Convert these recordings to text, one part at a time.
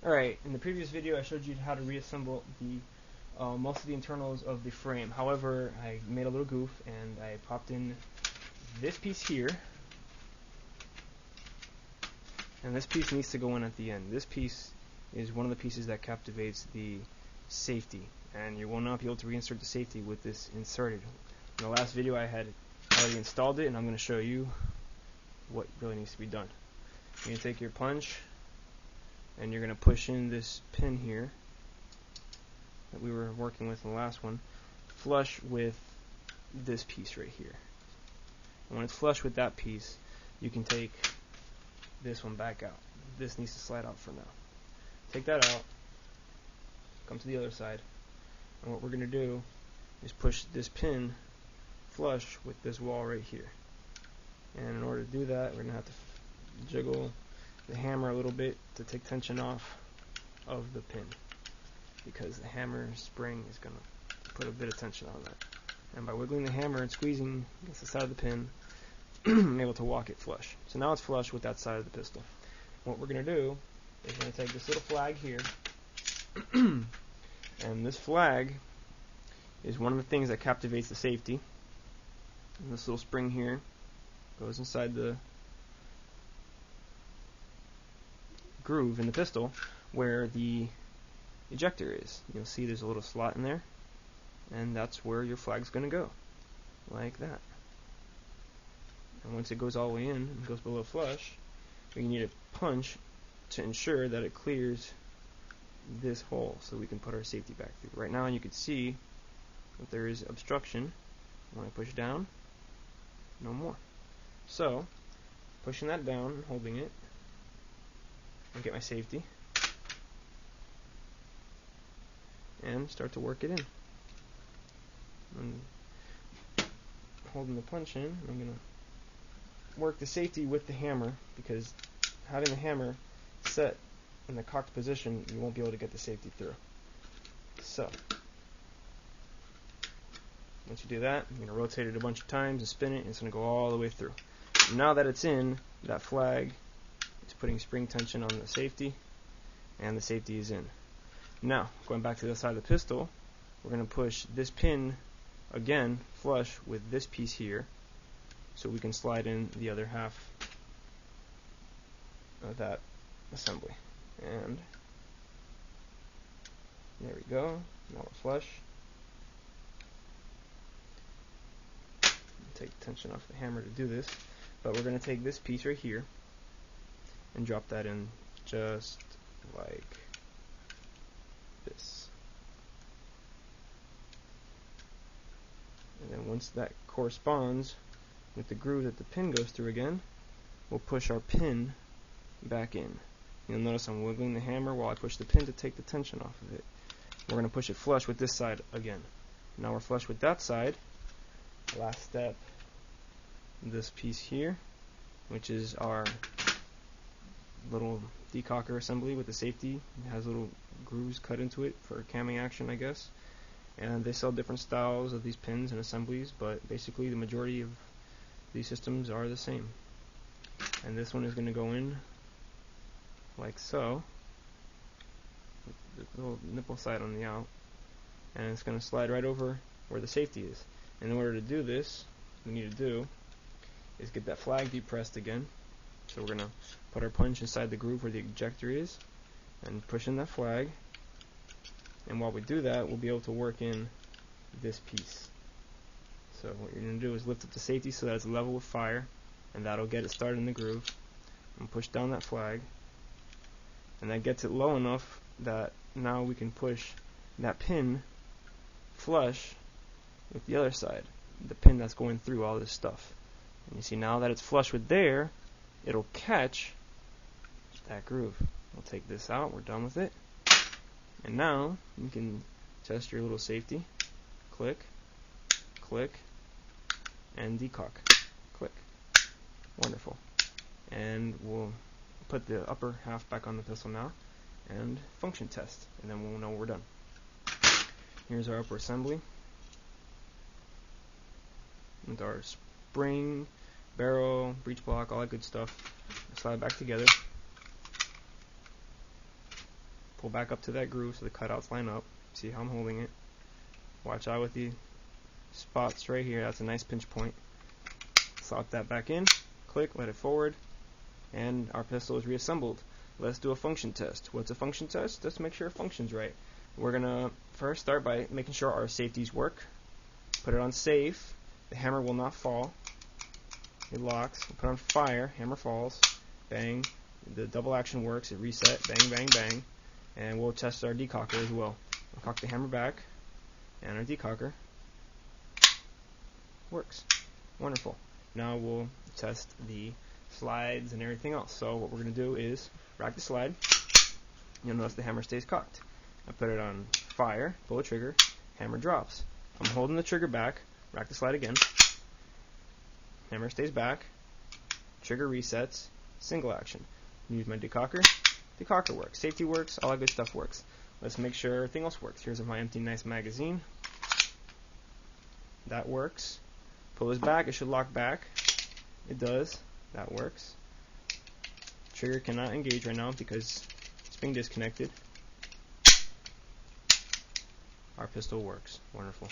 Alright, in the previous video I showed you how to reassemble the most of the internals of the frame. However, I made a little goof and I popped in this piece here, and this piece needs to go in at the end. This piece is one of the pieces that captivates the safety, and you will not be able to reinsert the safety with this inserted. In the last video I had already installed it, and I'm going to show you what really needs to be done. You're going to take your punch and you're going to push in this pin here that we were working with in the last one, flush with this piece right here. And when it's flush with that piece, you can take this one back out. This needs to slide out for now. Take that out, come to the other side, and what we're going to do is push this pin flush with this wall right here. And in order to do that, we're going to have to jiggle the hammer a little bit to take tension off of the pin, because the hammer spring is going to put a bit of tension on that. And by wiggling the hammer and squeezing against the side of the pin, I'm able to walk it flush. So now it's flush with that side of the pistol. What we're going to do is we're going to take this little flag here, and this flag is one of the things that captivates the safety. And this little spring here goes inside the groove in the pistol where the ejector is. You'll see there's a little slot in there, and that's where your flag's going to go, like that. And once it goes all the way in and goes below flush, we need a punch to ensure that it clears this hole so we can put our safety back through. Right now you can see that there is obstruction. When I push down, no more. So pushing that down and holding it, and get my safety and start to work it in. I'm holding the punch in. I'm going to work the safety with the hammer, because having the hammer set in the cocked position, you won't be able to get the safety through. So once you do that, I'm going to rotate it a bunch of times and spin it, and it's going to go all the way through. And now that it's in, that flag is putting spring tension on the safety, and the safety is in. Now, going back to the side of the pistol, we're going to push this pin again flush with this piece here, so we can slide in the other half of that assembly. And there we go. Now we're flush. Take tension off the hammer to do this, but we're going to take this piece right here and drop that in just like this. And then once that corresponds with the groove that the pin goes through again, we'll push our pin back in. You'll notice I'm wiggling the hammer while I push the pin to take the tension off of it. We're going to push it flush with this side again. Now we're flush with that side. Last step, this piece here, which is our little decocker assembly with the safety. It has little grooves cut into it for camming action, I guess. And they sell different styles of these pins and assemblies, but basically the majority of these systems are the same. And this one is going to go in like so, with the little nipple side on the out, and it's going to slide right over where the safety is. And in order to do this, what we need to do is get that flag depressed again. So we're going to put our punch inside the groove where the ejector is and push in that flag. And while we do that, we'll be able to work in this piece. So what you're going to do is lift up the safety so that it's level with fire, and that'll get it started in the groove. And push down that flag, and that gets it low enough that now we can push that pin flush with the other side, the pin that's going through all this stuff. And you see now that it's flush with there, it'll catch that groove. We'll take this out, we're done with it. And now you can test your little safety. Click, click, and decock. Click. Wonderful. And we'll put the upper half back on the pistol now and function test, and then we'll know we're done. Here's our upper assembly with our spring, barrel, breech block, all that good stuff. Slide it back together. Pull back up to that groove so the cutouts line up. See how I'm holding it. Watch out with the spots right here. That's a nice pinch point. Slot that back in. Click, let it forward, and our pistol is reassembled. Let's do a function test. What's a function test? Let's make sure it functions right. We're going to first start by making sure our safeties work. Put it on safe. The hammer will not fall. It locks. We'll put on fire. Hammer falls. Bang. The double action works. It reset. Bang, bang, bang. And we'll test our decocker as well. We'll cock the hammer back, and our decocker works. Wonderful. Now we'll test the slides and everything else. So what we're going to do is rack the slide. You'll notice the hammer stays cocked. I put it on fire, pull the trigger, hammer drops. I'm holding the trigger back, rack the slide again. Hammer stays back, trigger resets, single action. Use my decocker. Decocker works. Safety works. All that good stuff works. Let's make sure everything else works. Here's my empty nice magazine. That works. Pull this back. It should lock back. It does. That works. Trigger cannot engage right now because it's being disconnected. Our pistol works. Wonderful.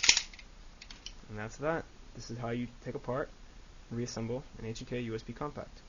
And that's that. This is how you take apart and reassemble an HK USP compact.